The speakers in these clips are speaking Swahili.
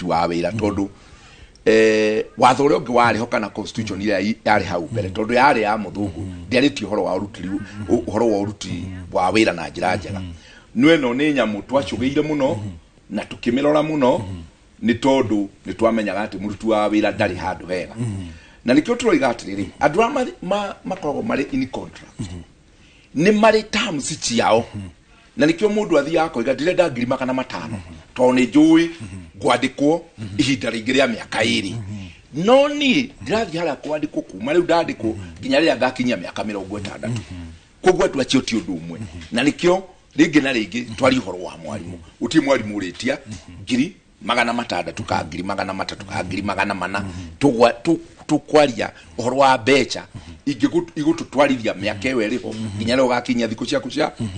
muruti wa wira tondu watho ule ungi wari hoka na constitution ile yari hau mbere tondu yari ya muthungu ndiariti horo wa uruti wa wira na njira njega nweno ni nyamu twacugeire muno na tukimirora muno ni tondu ni twamenyaga ati muruti wa wira ndari handu hega na nikyo turoiga atiriri andu makoragwo mari in contract ni mari terms ciao na nikyo mundu athia akoiga ndire ndangirima kana matano to ni njui gwandikwo ihinda ringi ria miaka iri no ni ndirathi hara kwandikwo kuma riu ndandikwo nginya ria ngakinyia miaka 60 kogwa twachio ti undu umwe na nikyo ringi na ringi twari horo wa mwarimu uti mwarimu uritia ngiri 600 tukangiri 300 tukangiri 400 tukwaria horo wa becha igututwarithia miaka iriho nginya rio gakinya thiku ciaku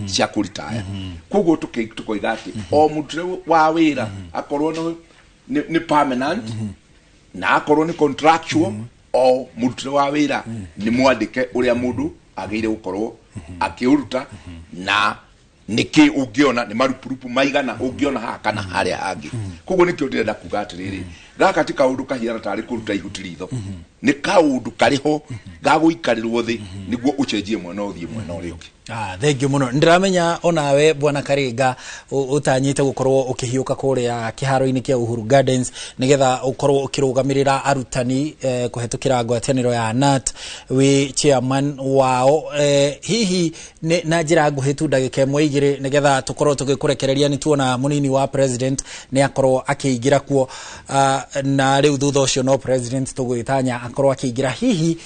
cia kuritaya kogwo tukoiga ati o mutu wa wira akorwo ni permanent na akorwo ni contractual o mutu wa wira ni mwandike uria mundu ageire gukorwo akiuruta na niki ungiona ni marupurupu maigana ungiona hakana haria hangi kogwo nikyo ndirenda kuga atiriri gaka katika undu kahiana tari kuruta ihuti ritho ni kaundu kariho gaguikarirwo thi niguo ucenjie mwana uthie mwana uri ungi. Thank you muno. Ndiramenya onawe bwana Karinga utanyite gukorwo ukihiuka kuria kiharo-ini kia Uhuru Gardens nigetha ukorwo ukirugamirira arutani kuhetukira ngwataniro ya NAT wi chairman wao hihi na njira nguhitu ndagika imwe igiri nigetha tukorwo tugikurekereria ni tuona munini wa president ni akorwo akiingira kuo na riu thutha ucio no president tugwitanya akorwo akiingira hihi